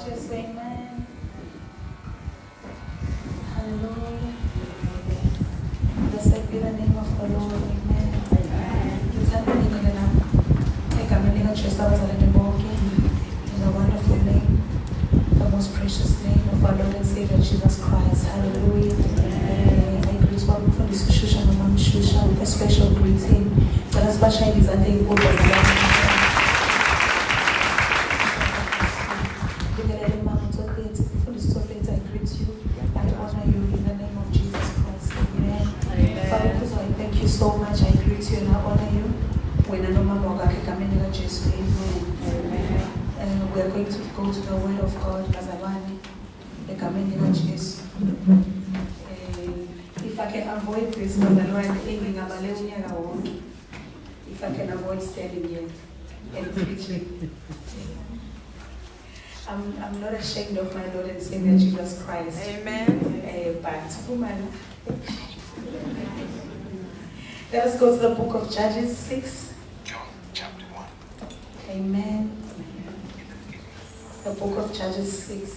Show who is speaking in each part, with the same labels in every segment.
Speaker 1: Just amen. Hallelujah. Blessed be the name of the Lord. Amen. In the wonderful name, the most precious name of our Lord and Savior Jesus Christ. Hallelujah. I greet one from this Shusha Mama Shusha with a special greeting. But as Basha is under the book of I greet you. I honor you in the name of Jesus Christ. Amen. Father, I thank you so much. I greet you and I honor you. When I know my Amen. We are going to go to the Word of God. If I can avoid this, if I can avoid standing here and preaching. I'm not ashamed of my Lord and Savior Jesus Christ.
Speaker 2: Amen.
Speaker 1: But woman, let us go to the book of Judges 6.
Speaker 3: John chapter 1.
Speaker 1: Amen. The book of Judges 6.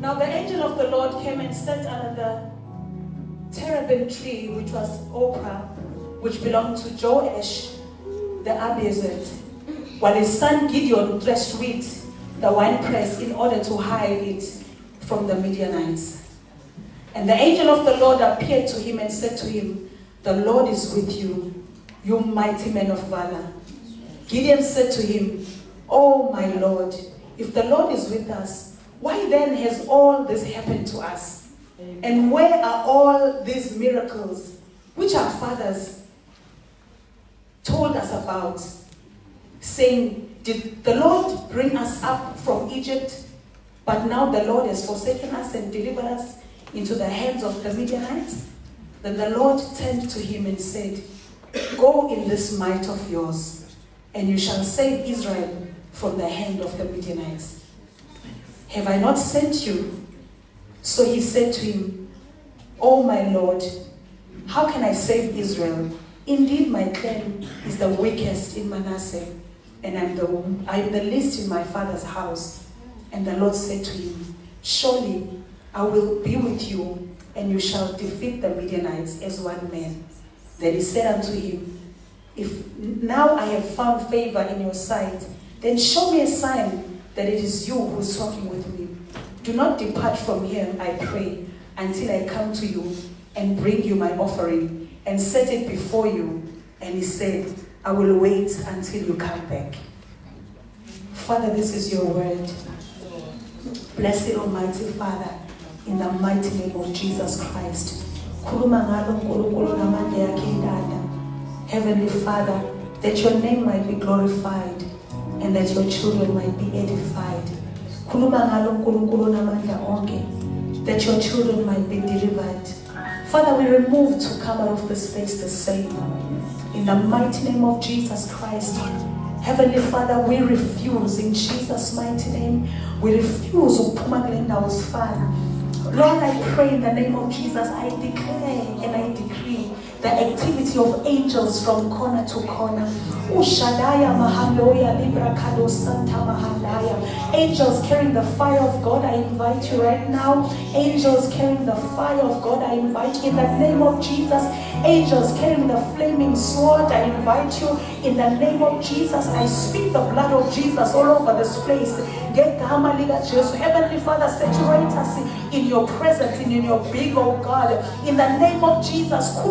Speaker 1: Now the angel of the Lord came and sat under the terebinth tree, which was Oprah, which belonged to Joash the Abiezrite, while his son Gideon threshed wheat, the winepress, in order to hide it from the Midianites. And the angel of the Lord appeared to him and said to him, "The Lord is with you, you mighty man of valor." Gideon said to him, "Oh my Lord, if the Lord is with us, why then has all this happened to us? And where are all these miracles which our fathers told us about, saying, did the Lord bring us up from Egypt? But now the Lord has forsaken us and delivered us into the hands of the Midianites." Then the Lord turned to him and said, "Go in this might of yours, and you shall save Israel from the hand of the Midianites. Have I not sent you?" So he said to him, "Oh my Lord, how can I save Israel? Indeed, my clan is the weakest in Manasseh, and I am the least in my father's house." And the Lord said to him, "Surely I will be with you, and you shall defeat the Midianites as one man." Then he said unto him, "If now I have found favor in your sight, then show me a sign that it is you who is talking with me. Do not depart from here, I pray, until I come to you and bring you my offering and set it before you." And he said, "I will wait until you come back." Father, this is your word. Blessed Almighty Father, in the mighty name of Jesus Christ. Heavenly Father, that your name might be glorified and that your children might be edified. That your children might be delivered. Father, we remove to come out of this place the same. In the mighty name of Jesus Christ. Heavenly Father, we refuse in Jesus' mighty name. We refuse Lord, I pray in the name of Jesus, I declare and I decree the activity of angels from corner to corner. Ushadaya Mahaloya Libra Kado Santa Mahalaya. Angels carrying the fire of God, I invite you right now. Angels carrying the fire of God, I invite you in the name of Jesus. Angels carrying the flaming sword, I invite you in the name of Jesus. I speak the blood of Jesus all over this place. Heavenly Father, saturate us in your presence, in your big, oh God. In the name of Jesus, as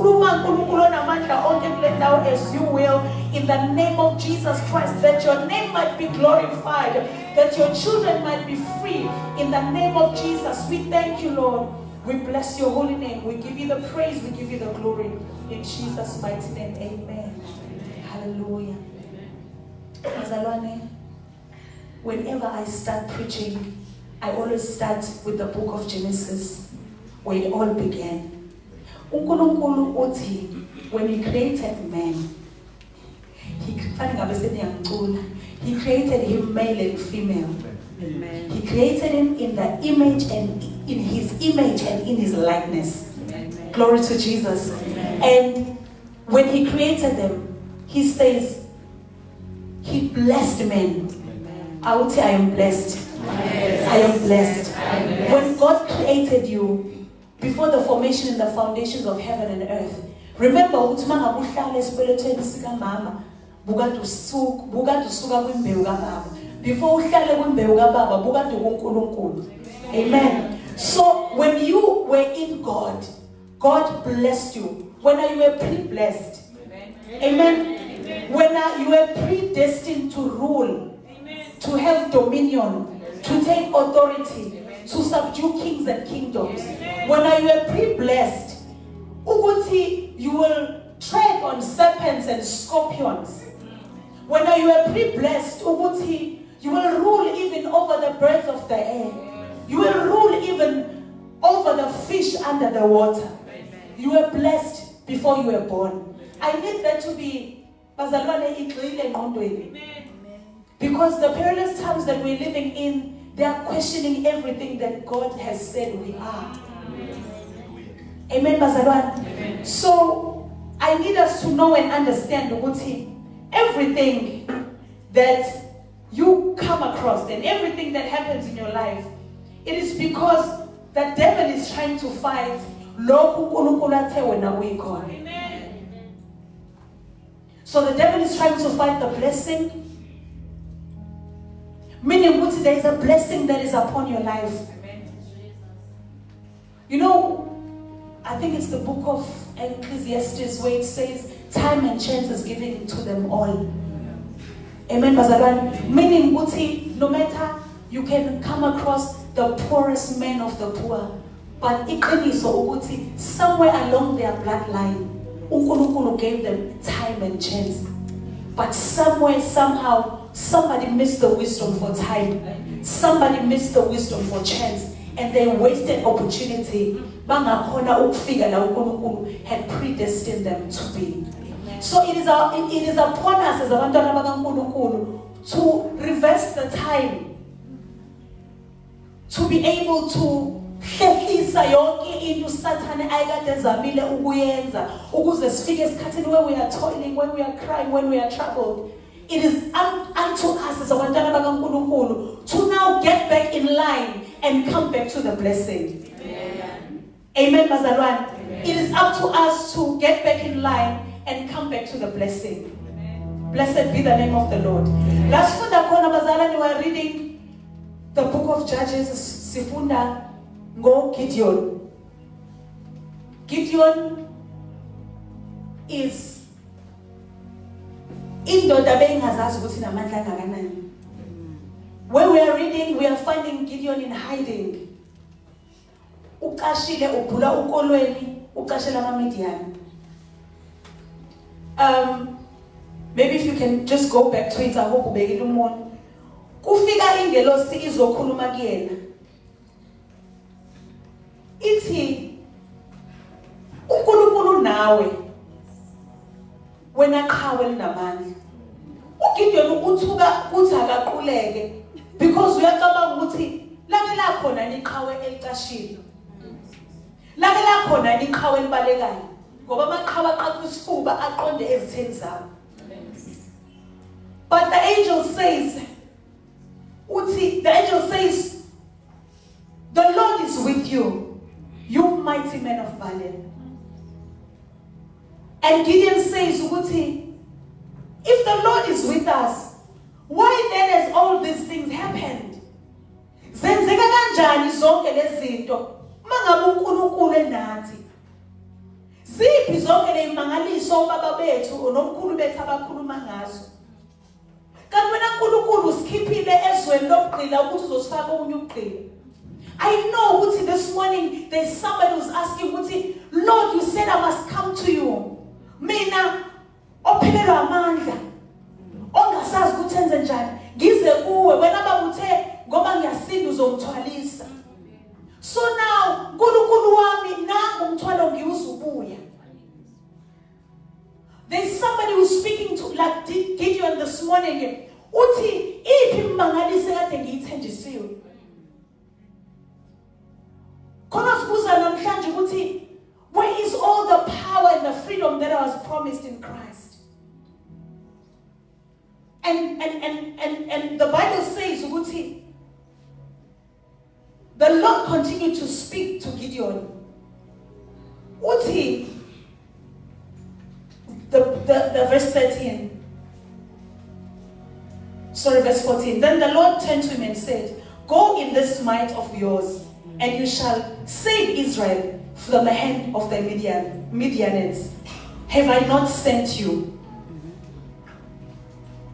Speaker 1: you will. In the name of Jesus Christ, that your name might be glorified, that your children might be free. In the name of Jesus, we thank you, Lord. We bless your holy name. We give you the praise. We give you the glory. In Jesus' mighty name, amen. Hallelujah. Mazalwane, whenever I start preaching, I always start with the book of Genesis, where it all began. uNkulunkulu uthi, when he created man, he created him male and female. Amen. He created him in the image and in his image and in his likeness. Amen. Glory to Jesus. Amen. And when he created them, he says, he blessed men. Amen. I would say, I am blessed. Yes. I am blessed. Yes. When God created you, before the formation and the foundations of heaven and earth, remember, before amen. So when you were in God, God blessed you. When you were pre-blessed, amen. When you were predestined to rule, to have dominion, to take authority, to subdue kings and kingdoms. When you were pre-blessed, you will tread on serpents and scorpions. When you are pre-blessed, you will rule even over the birds of the air. You will rule even over the fish under the water. You were blessed before you were born. I need that to be because the perilous times that we're living in, they are questioning everything that God has said we are. Amen, Bazalwan. So I need us to know and understand everything that you come across and everything that happens in your life, it is because the devil is trying to fight. Amen. So the devil is trying to fight the blessing. Meaning there is a blessing that is upon your life. You know, I think it's the book of Ecclesiastes where it says, time and chance is given to them all. Amen, Bazaran. Meaning, no matter, you can come across the poorest man of the poor, but somewhere along their bloodline, uNkulunkulu gave them time and chance. But somewhere, somehow, somebody missed the wisdom for time. Somebody missed the wisdom for chance. And they wasted opportunity. Had predestined them to be. So it is upon us as abantwana to reverse the time, to be able to hlehlisa yonke into Satan ayekade ezamile ukuyenza ukuze sifike esikhathini where we are toiling, when we are crying, when we are troubled. It is unto us as abantwana bakaNkulunkulu to now get back in line and come back to the blessing. Amen, Bazalwan. It is up to us to get back in line and come back to the blessing. Amen. Blessed be the name of the Lord. Last funda khona bazalwane, we were reading the book of Judges. Sifunda ngo Gideon. Gideon is indoda bengazazi ukuthi namandla angakanani. When we are reading, we are finding Gideon in hiding. Ukashile ubhula ukolweni, ukashela amaMidian. Maybe if you can just go back to it, I hope ubekile umuntu. Kufika ingelosi izokhuluma kuyena. Ithi uNkulunkulu nawe wena qhawe linamandla. uGideon uthuka uthi akaquleke because uyacabanga ukuthi lami la khona niqhawe elicashile. Lake la khona iqhawe elibalekayo ngoba amaqhawe aqapha isifuba aqonde ezitheni zami. But the angel says, the Lord is with you, you mighty men of valor. And Gideon says, if the Lord is with us, why then has all these things happened? Zenzeka kanjani zonke lezi zinto mangabe uNkulunkulu enathi? Ziphi zonke lezimangaliso baba bethu nomkhulu bethu abakhuluma ngazo? Kanti wena uNkulunkulu usikhiphile ezweni lokugqila ukuthi uzosifaka omunye ukugqila. I know ukuthi this morning there's somebody who's asking ukuthi, Lord, you said I must come to you. Mina ophelelwa amandla ongasazi ukuthi enze njani ngize kuwe wena babuthe ngoba ngiyasinda uzongithwalisa. So now uNkulunkulu wami nangu umthwalo ngiwuzubuya. There's somebody who's speaking to like Gideon this morning. Uthi iphi imangalise kade ngiyithenjisiwe. Khona sibuza namhlanje ukuthi where is all the power and the freedom that I was promised in Christ? And the Bible says ukuthi the Lord continued to speak to Gideon. Uthi the verse 13. Sorry, verse 14. Then the Lord turned to him and said, go in this might of yours, and you shall save Israel from the hand of the Midianites. Have I not sent you?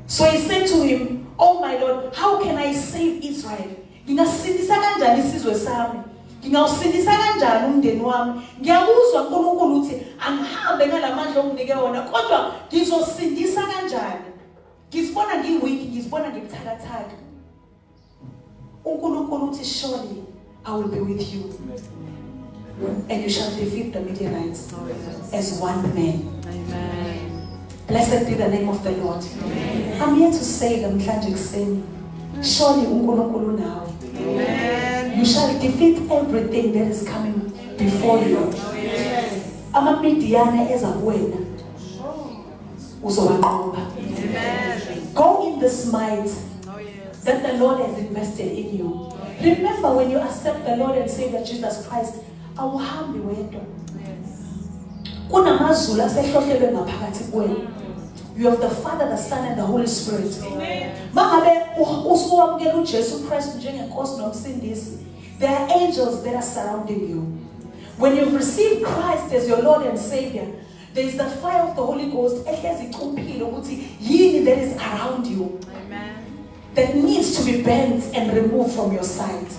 Speaker 1: So he said to him, oh my Lord, how can I save Israel? Ngingasindisa kanjani isizwe sami? Ngingawusindisa kanjani umndeni wami? Ngiyakuzwa uNkulunkulu uthi angihambe ngalamandla onginike wona, kodwa ngizosindisa kanjani? Ngizibona ngiweak, ngizibona ngibuthakathaka. uNkulunkulu uthi surely I will be with you. And you shall defeat the Midianites as one man.
Speaker 2: Amen.
Speaker 1: Blessed be the name of the Lord. Amen. I'm here to say namhlanje kuseni, surely uNkulunkulu nawe.
Speaker 2: Amen.
Speaker 1: You shall defeat everything that is coming before you. Amamidiane eza kuwena uzobanqoba. Go in this might that the Lord has invested in you. Remember, when you accept the Lord and Savior Jesus Christ, awuhambi wedwa. Kunamazulu asehlohlelwe ngaphakathi kuwena. You have the Father, the Son, and the Holy Spirit. Mangabe usuwamukela uJesu Christ njengenkosi nomsindisi, there are angels that are surrounding you. When you've received Christ as your Lord and Savior, there is the fire of the Holy Ghost ehlezi ichuphile ukuthi yini that is around you.
Speaker 2: Amen.
Speaker 1: That needs to be bent and removed from your sight.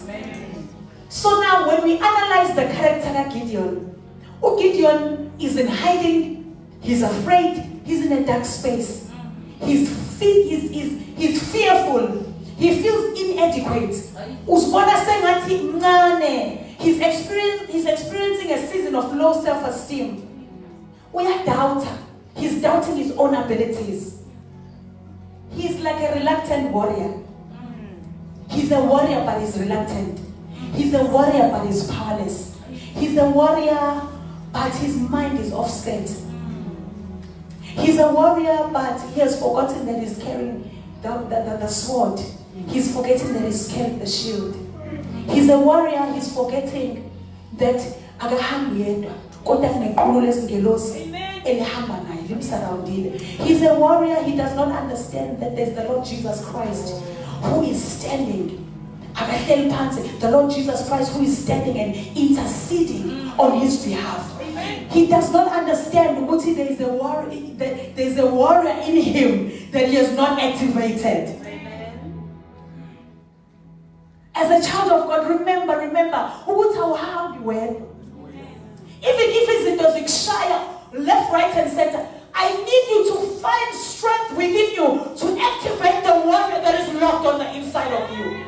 Speaker 1: So now when we analyze the character of Gideon, Gideon is in hiding, he's afraid, he's in a dark space. He's fearful, he feels inadequate. He's experiencing a season of low self-esteem. He's doubting his own abilities. He's like a reluctant warrior. He's a warrior but he's reluctant. He's a warrior but he's powerless. He's a warrior but his mind is offset. He's a warrior but he has forgotten that he's carrying the sword. He's forgetting that he's carrying the shield. He's a warrior, he's forgetting that he's a warrior, he does not understand that there's the Lord Jesus Christ who is standing. The Lord Jesus Christ who is standing and interceding on his behalf. He does not understand that there is a warrior in him that he has not activated. As a child of God, remember, even if it's in the Shire, left, right, and center, I need you to find strength within you to activate the warrior that is locked on the inside of you.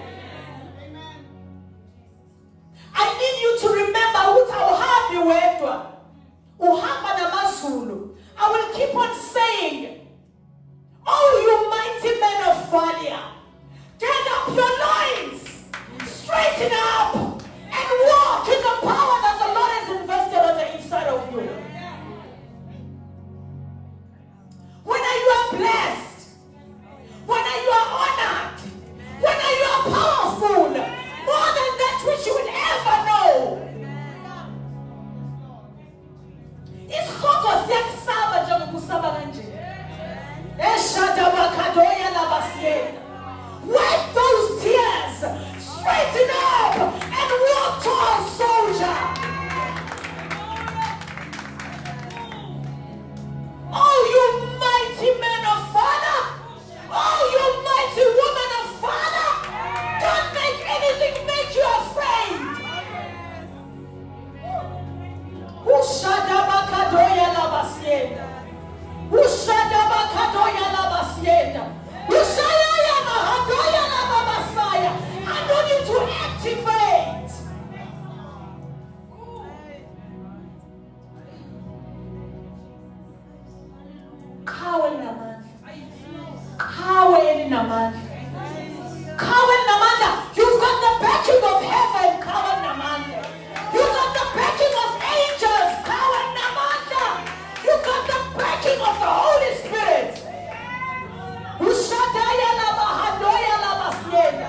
Speaker 1: I need you to remember I will keep on saying, oh, you mighty men of valor, get up your loins, straighten up, and walk in the power that the Lord has invested Oh, you mighty man of valor. Oh, you mighty woman of valor. Don't make anything make you afraid. Ushadabakadoya labasienda. Ushadabakadoya labasienda. Ushayaya mahadoya labasaya. I don't need to activate. Kawe namandla. Kawe elinamandla. Kawe namandla. You've got the backing of heaven. Kawe namandla. You've got the backing of angels. Kawe namandla. You've got the backing of the Holy Spirit. Ushadaya labahadoya labasienda.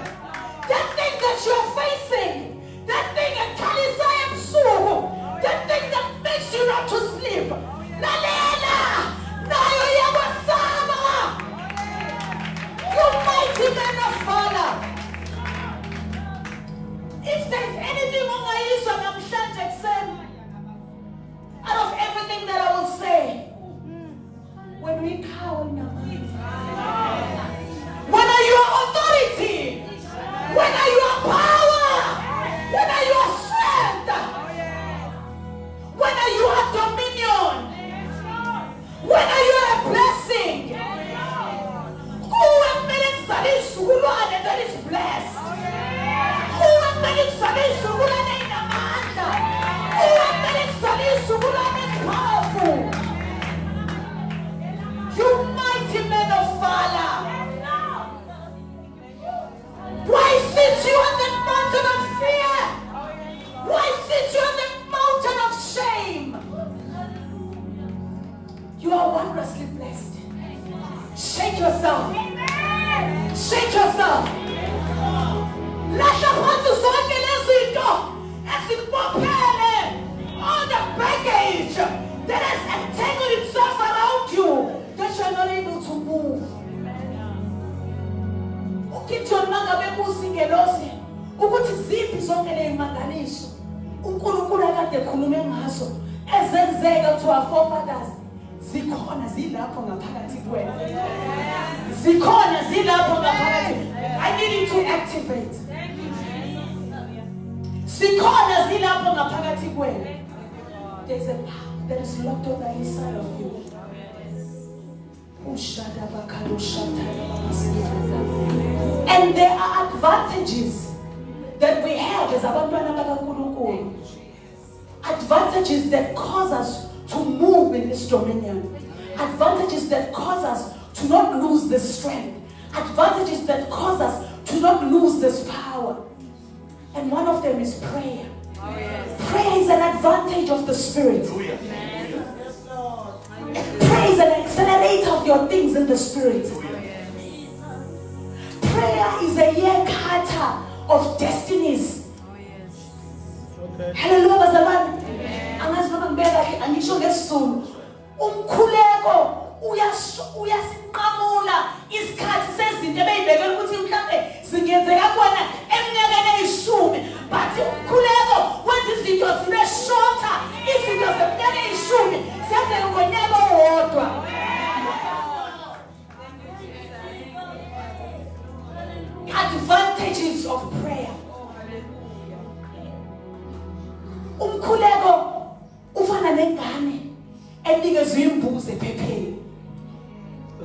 Speaker 1: That thing that you're facing, that thing at Kalisayam Suhu, that thing that makes you not to sleep. Lalela! Nayo yawasama! You mighty man of valor! If there's anything on my ears and I'm out of everything that I will say, when we cower in our minds, when are your authority? When are your power? When are your strength? When are your dominion? When are you a blessing? Who am I that is blessed? Who am I in Amanda? Who am I is powerful? You mighty men of valor. Why sit you on the mountain of fear? Why sit you on the mountain of shame? You are wondrously blessed. Shake yourself. Shake yourself. Lasha phansi zonke lezinto ezikubophele. All the baggage that has entangled itself around you that you are not able to move. Ukithi mangabe kusingelosi ukuthi ziphi zonke lezimangaliso uNkulunkulu akade ekhulume ngazo ezenzeka to our forefathers zikhona zilapho ngaphakathi kwena. Zikhona zilapho ngaphakathi. I need you to activate. Zikhona zilapho ngaphakathi kwena. There's a power that is locked on the inside of you. And there are advantages that we have as abantwana bakaNkulunkulu. Advantages that cause us to move in this dominion. Advantages that cause us to not lose this strength. Advantages that cause us to not lose this power. And one of them is prayer. Oh, yes. Prayer is an advantage of the Spirit. Oh, yes. Prayer is an accelerator of your things in the Spirit. Oh, yes. Prayer is a year cutter of destinies. Oh, yes. Okay. Hallelujah, bazalwane. Angazi noma ngibeka angisho ngesizulu. Umkhuleko uyasinqamula isikhathi sezinto ebeyibekela ukuthi mhlambe singenzeka kona eminyakeni eyishumi, but umkhuleko wenza izinto zibe shorter. Izinto zeminyaka eyishumi siyenzeka ngonyaka owodwa. Advantages of prayer. Umkhuleko ufana nengane enikezwe imbuzi ephepheni.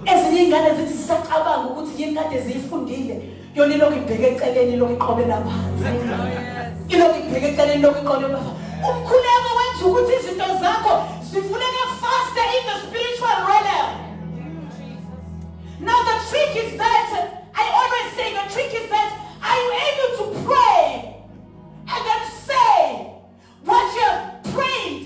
Speaker 1: Ezinye ingane zithi zisacabanga ukuthi yini kade ziyifundile, yona lokho ibheke eceleni lokho iqobela phansi. Ilokho ibheke eceleni lokho iqobela phansi. Umkhuleko wenza ukuthi izinto zakho zivuleke faster in the spiritual realm. Now the trick is that, I always say the trick is that, are you able to pray and then say what you have prayed?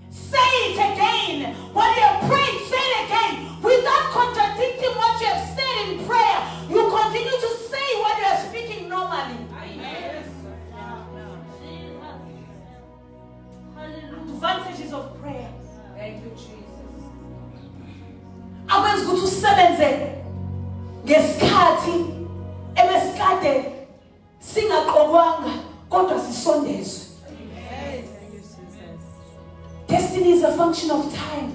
Speaker 1: Say it again. What you have prayed, say it again. Without contradicting what you have said in prayer, you continue to say what you are speaking normally. Yes. Advantages of prayer. Thank you, Jesus. Akwenza ukuthi usebenze ngesikhathi ebesikade singaqokwanga kodwa sisondezwe. Destiny is a function of time.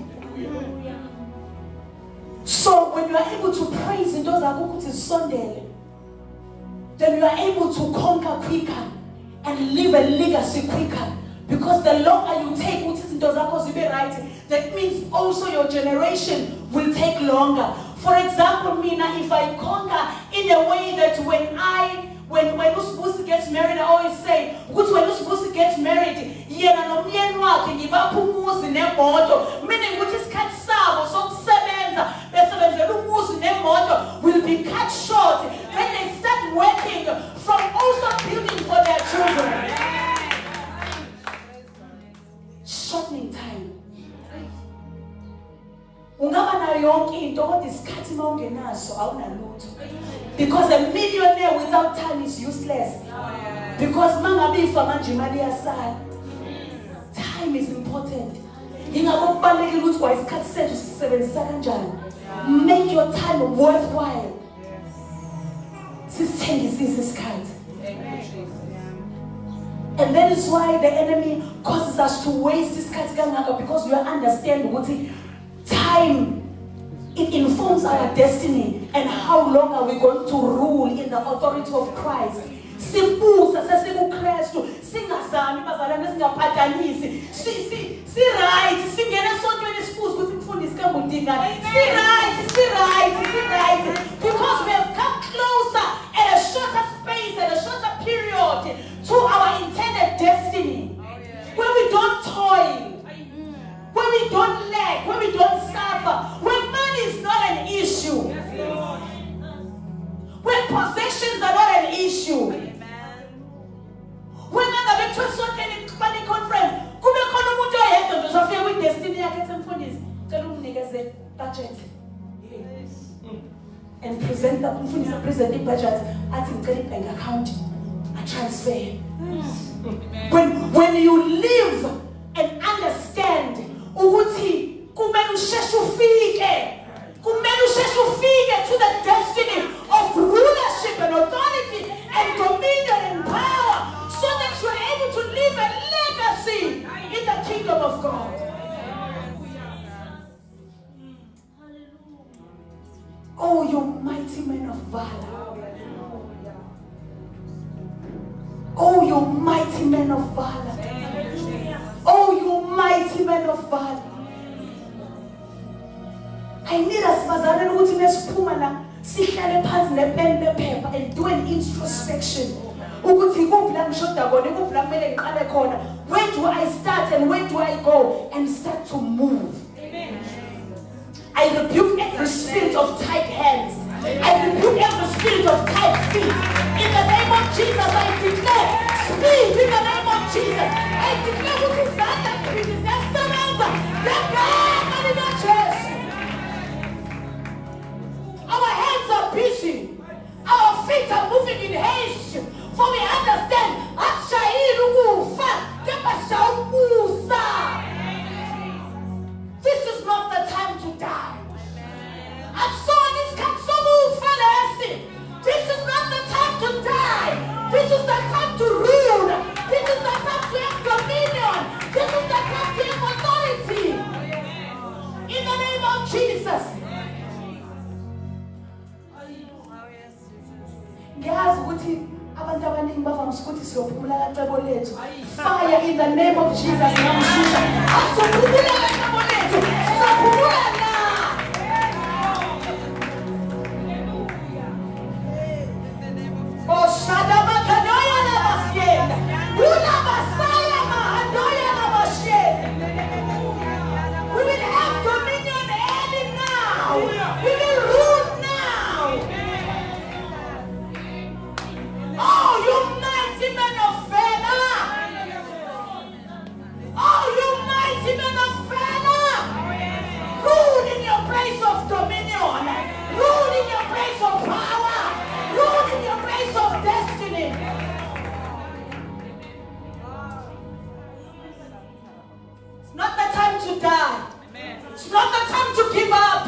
Speaker 1: So when you are able to praise in those akukuthi Sunday, then you are able to conquer quicker and leave a legacy quicker. Because the longer you take that means also your generation will take longer. For example, Mina, if I conquer in a way that when Usibusi gets married, I always say, when Usibusi gets married, meaning which is cut will be cut short. Then they start working from also building for their children. Shortening time. Because a millionaire without time is useless. Because time is important. Make your time worthwhile. And that is why the enemy causes us to waste this because we understand what time, it informs our destiny and how long are we going to rule in the authority of Christ. Because we have come closer at a shorter space, at a shorter period to our intended destiny. Where we don't toil, where we don't lag, where we don't suffer, where money is not an issue, where possessions are not an issue. When I'm going to a certain conference, with destiny, I get some funds, budget. And present the budget at the bank account, a transfer. When you live and understand, to the destiny of rulership and authority and dominion and power, so that you are able to live a legacy in the kingdom of God. Oh, you mighty men of valor. Oh, you mighty men of valor. Oh, you mighty men of valor. I need us and do an introspection. Where do I start and where do I go? And start to move. I rebuke every spirit of tight hands. I rebuke every spirit of tight feet. In the name of Jesus, I declare speed. In the name of Jesus, I declare what is that which is that surrender. That God in the church. Our hands are busy. Our feet are moving in haste. For we understand. This is not the time to die. This is not the time to die. This is the time to rule. This is the time to have dominion. This is the time to have authority. In the name of Jesus. Fire in the name of Jesus. We will have dominion any now. We will rule now. Oh, you mighty men of valor. Oh, you mighty men of valor. Rule in your place of dominion. Rule in your place of power. Rule in your place of destiny. It's not the time to die. It's not the time to give up.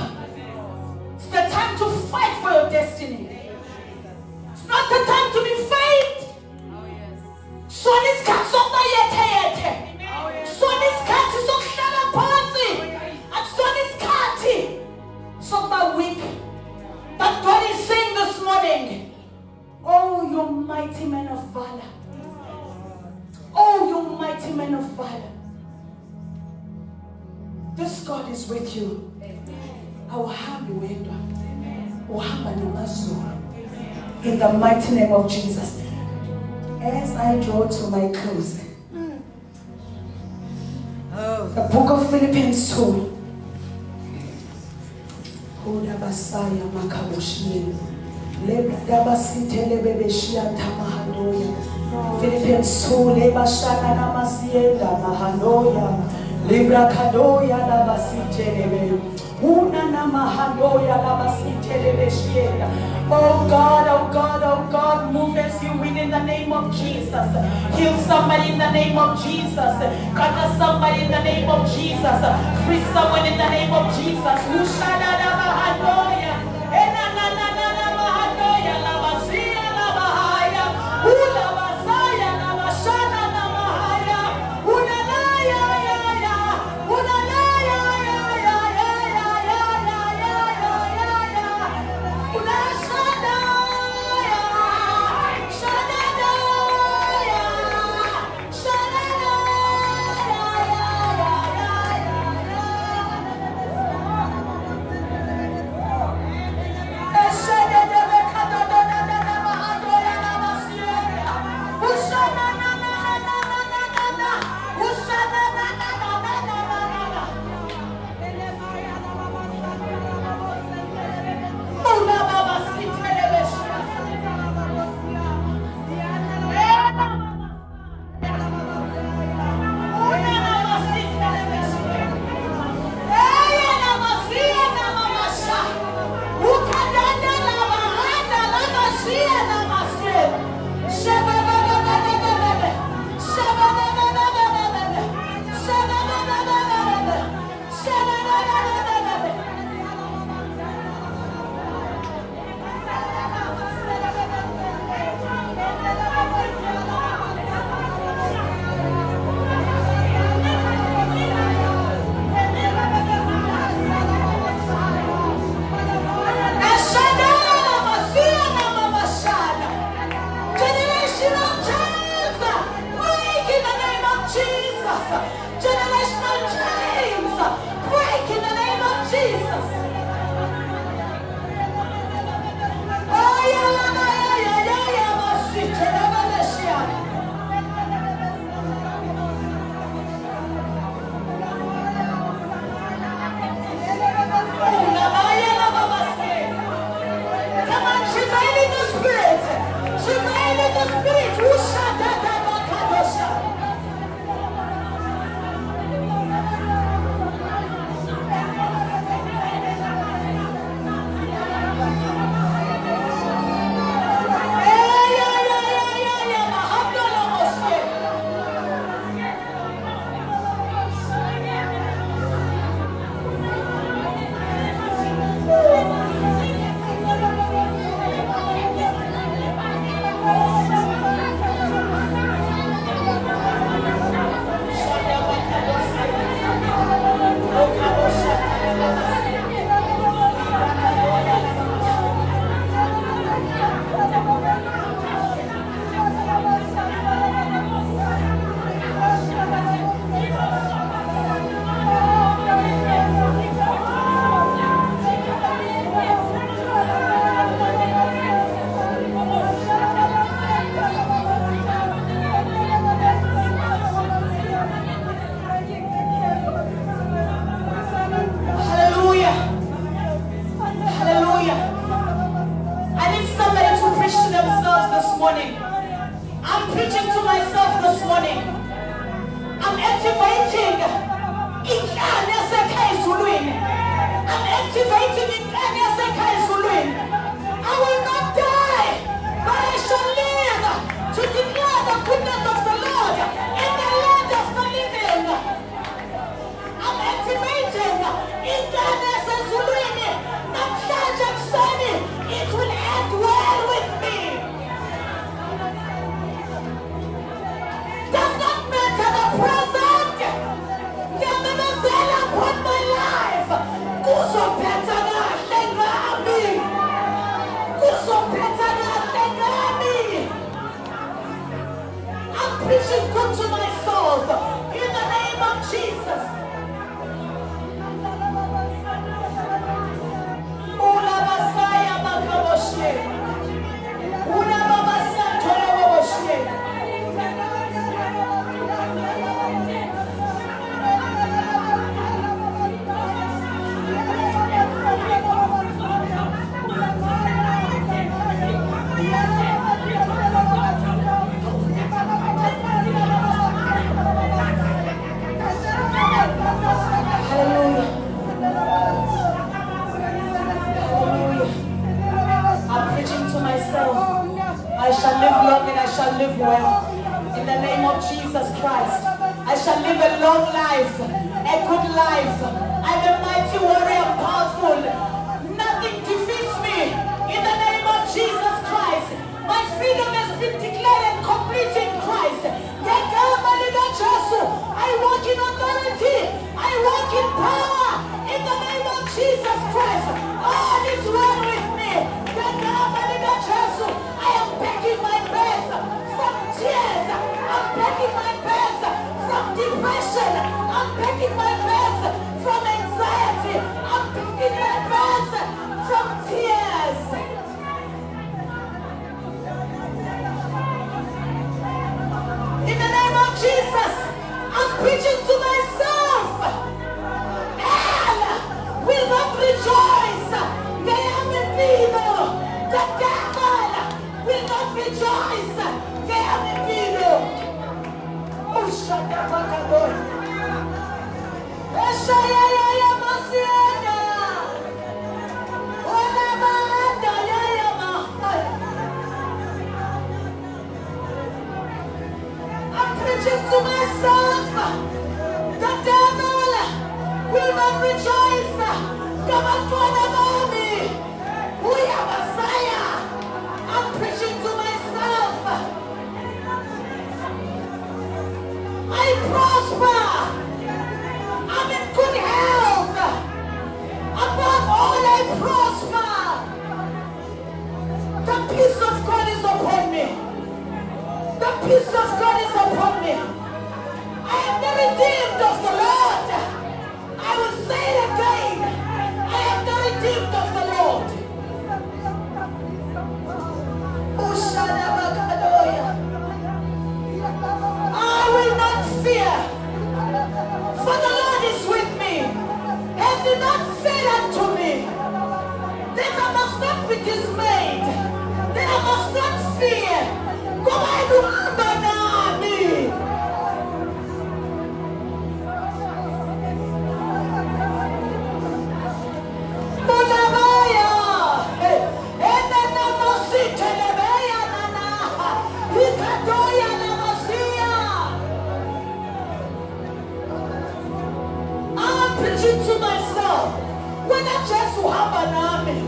Speaker 1: It's the time to fight for your destiny. It's not the time to be faint. So this can't stop. So this can't stop. mighty man of valor. This God is with you. Awuhambi wedwa. Uhamba namazulu. In the mighty name of Jesus. As I draw to my close, the book of Philippians 2. Basaya makabushini. Philippians 2 leba shana namasienda mahanoya libra kadoya labasitelebe una namahandoya labasitelebe shienda. Oh God, oh God, oh God, move as you will in the name of Jesus. Heal somebody in the name of Jesus. Cut somebody in the name of Jesus. Free someone in the name of Jesus. Ushana namahandoya ena na na na namahandoya labasia labahaya ula basaya labashana namahaya una na ya ya ya una na ya ya ya ya ya ya ya ya ya ya una shana ya shana ya shana ya Preaching good to my soul. health in the name of Jesus. Ula basaya bakaboshe. Ula babasa toloboshe. Hallelujah. I'm preaching to myself. I shall live long and I shall live well. In the name of Jesus Christ. I shall live a long life, a good life. I'm a mighty warrior, powerful. Nothing defeats me. In the name of Jesus Christ. My freedom has been declared and complete in Christ. I walk in authority. I walk in power. In the name of Jesus Christ. All is well with me. I am packing my bags from tears. I'm packing my bags from depression. I'm packing my bags from anxiety. I'm packing my bags from tears. In the name of Jesus, I'm preaching to myself. Hell will not rejoice. They have been evil. The devil will not rejoice. They have been evil. Oh, shut up, Makaboy. Eshayaya Masiana. Olamanda Yaya Mahai. I'm preaching to myself. The devil will not rejoice. Come on, follow me. We are Messiah. I'm preaching to myself. I prosper. I'm in good health. Above all, I prosper. The peace of God is upon me. The peace of God is upon me. I am the redeemed of the Lord. I will say it again. I am the redeemed of the Lord. I will not fear, for the Lord is with me. Has He not said unto me that I must not be dismayed, that I must not fear? Come on, Banami. I'm preaching to myself. When I just have an army,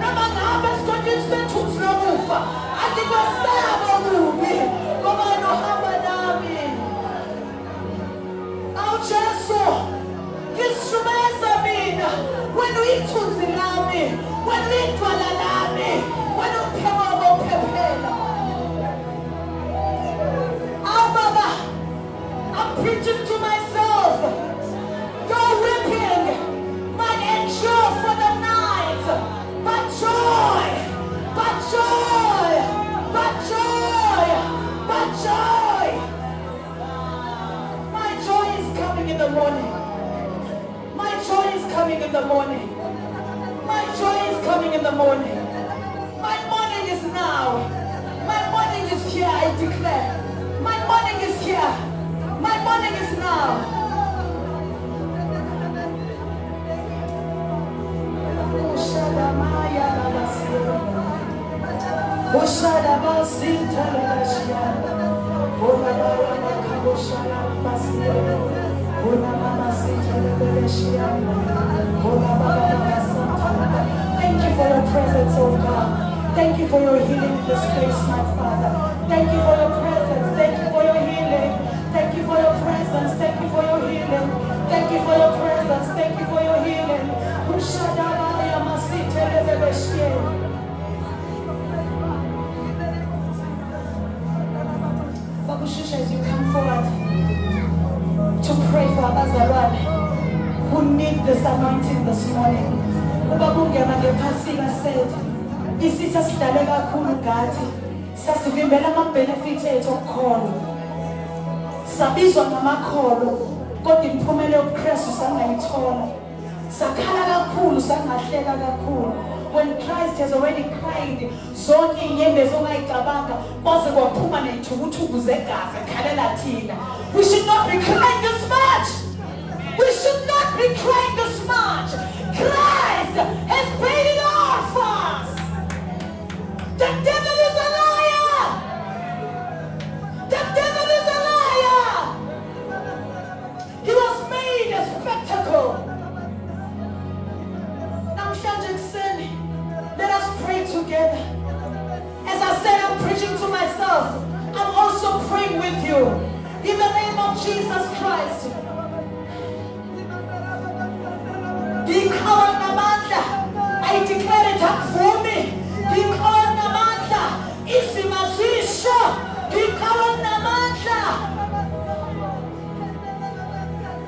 Speaker 1: Namanaba is convinced to Slavufa. I think I say I'm a movie. Come on, have an army. I'll just so. Instruments are made when we choose the army, when we dwell an army, when we come over Pepela. Oh, Baba, I'm preaching to myself. You're weeping might endure for the night, but joy, but joy, but joy, but joy. My joy is coming in the morning. My joy is coming in the morning. My joy is coming in the morning. My morning is now. My morning is here, I declare. My morning is here. My morning is now. Thank you for your presence, oh God. Thank you for your healing in this place, my Father. Thank you for your presence. Thank you for your healing. Thank you for your presence. Thank you for your healing. Thank you for your presence. Thank you for your healing. Babushusha, as you come forward. pray for abazalwane who need this anointing this morning. Ubabungema ngephasika said, isitha sidale kakhulu gathi, sasivimbela ama-benefits ethu okukholo. Sabizwa ngamakholo, kodwa imiphumela yobuKristu sangayithola. Sakhala kakhulu, sangahleka kakhulu. When Christ has already cried, zonke inyembezi ongayicabanga kwaze kwaphuma ney'thukuthuku zegazi ekhalela thina. We should not be crying this much. We should not be crying this much. Christ has paid it all for us. The devil is a liar. The devil is a liar. He was made a spectacle. Let us pray together. As I said, I'm preaching to myself. I'm also praying with you. In the name of Jesus Christ. I declare it up for me.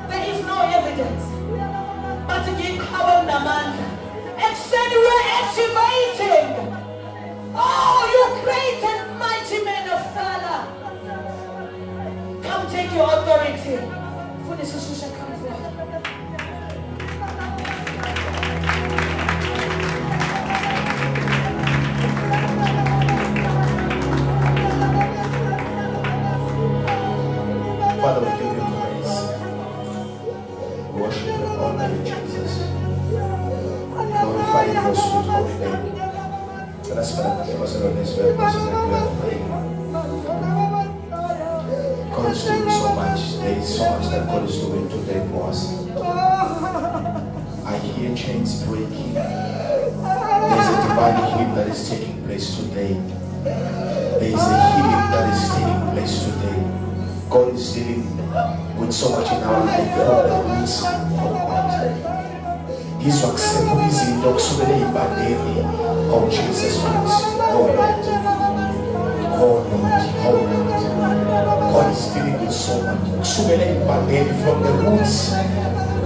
Speaker 1: There is no evidence. But except we're activating. Oh, you great and mighty men of valor. Come take your authority. For the Susha, come forth.
Speaker 3: Father, we give you praise. Worship and honor you, Jesus. Glorify your sweet holy name. Let us spend the day of this very person and we are praying. God is doing so much. There is so much that God is doing today for us. I hear chains breaking. There is a divine healing that is taking place today. There is a healing that is taking place today. God is dealing with so much in our life from the roots of God. He's accepting izinto kusukela ey'bandeni of Jesus Christ. Oh Lord. Oh Lord. Oh Lord. God is dealing with so much. Kusukela ey'bandeni from the roots.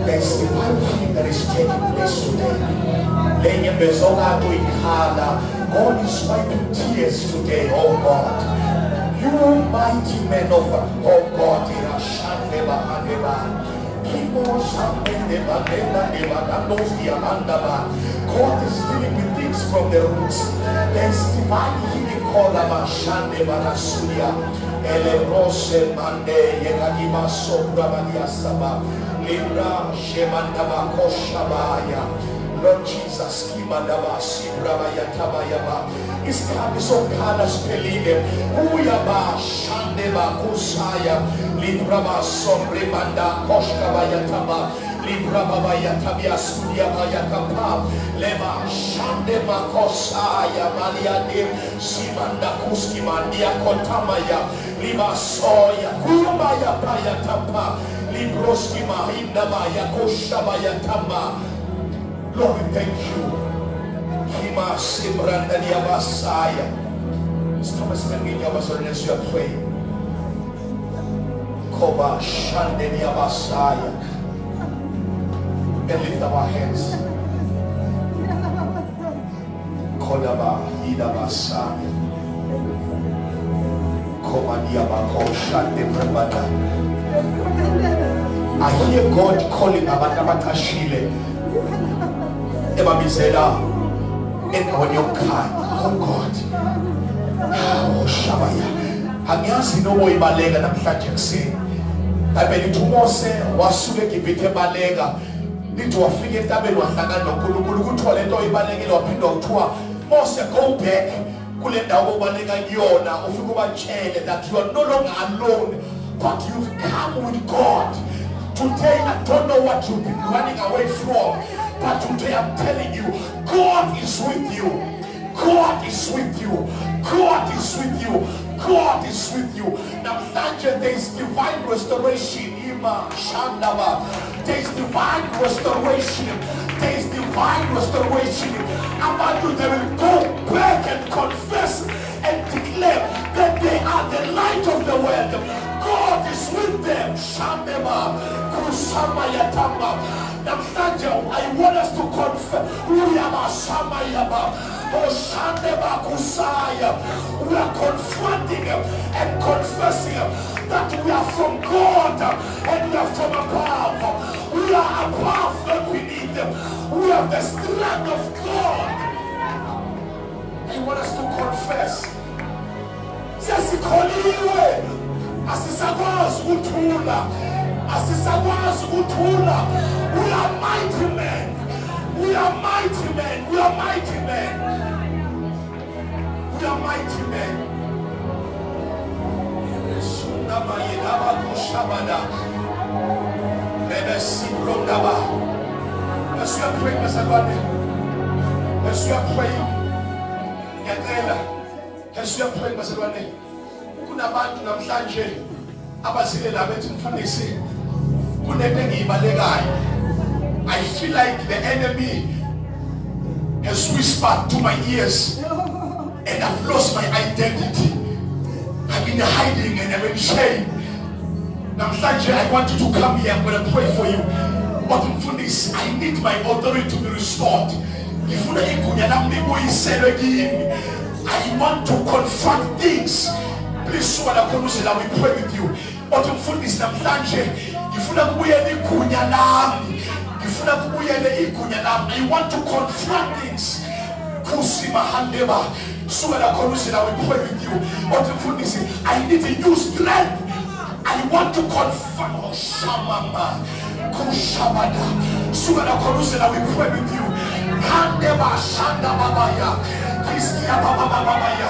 Speaker 3: There's divine healing that is taking place today. God is wiping tears today, oh God. You mighty men of, oh God, God is dealing with things from the roots. There's divine healing called Amashande Barasuya, Elebrose Mande, Yekadima Sobra Badiasaba, Libra Shemandaba Koshabaya. Lord Jesus, Kimadaba, Sibrabaya Tabayaba, Iskabiso Kadas Peline, Uyaba, Shandeba, Kusaya, Libraba, Sobremanda, Koshkabaya Taba, Libraba Yatabia, Sudiabaya Kapa, Lema, Shandeba, Kosaya, Maliadim, Simanda Kuskimandia, Kotamaya, Liba Soya, Kumaya Payatapa, Libroski Mahindabaya, Koshabaya Tama. Lord, we thank you. Kima Sibranda Diabasaya. Thomas Menginya was as you are praying. Koba Shande Diabasaya. And lift our hands. Kodaba Hidabasaya. Koba Diabako Shande Brabada. I hear God calling Abatabakashile. Ebabizela endaweni yokukhanya. Oh God. Oh Shabaya. Angiyazi noma uyibaleka namhlanje kuseni. Abelithi uMose wasuka eGibhithe ebaleka. Lithi wafika entabeni wahlangana noNkulunkulu kuthiwa lento oyibalekile waphinda kuthiwa Mose go back kule ndawo obaleka kuyona ufike ubatshele that you are no longer alone but you've come with God. Today I don't know what you've been running away from. But today I'm telling you, God is with you. God is with you. God is with you. God is with you. Now, there is divine restoration. There is divine restoration. There is divine restoration. About you, they will go back and confess and declare that they are the light of the world. God is with them. Shandeba, Kusama Yatamba. I want us to confess. Uyama Samayaba, Oshandeba Kusaya. We are confronting and confessing that we are from God and we are from above. We are above and beneath them. We have the strength of God. I want us to confess. Sesikoliwe, asisakwazi ukuthula, asisakwazi ukuthula. We are mighty men. We are mighty men. We are mighty men. We are mighty men. As we are praying, Mr. God, as we are praying, as we are praying, Mr. God, kunabantu namhlanje abazile labethi mfundisi kunento engiyibalekayo. I feel like the enemy has whispered to my ears and I've lost my identity. I'm in hiding and I'm in shame. Namhlanje, I want you to come here. I'm going to pray for you. But mfundisi, I need my authority to be restored. I want to confront things. Please, so that we pray with you. But mfundisi, namhlanje, I want to confront things. So that we pray with you. But mfundisi, I need to use strength. I want to confront Shamama. Kushabada. So that we pray with you. Kandeba Shanda Babaya. Kiskia Baba Babaya.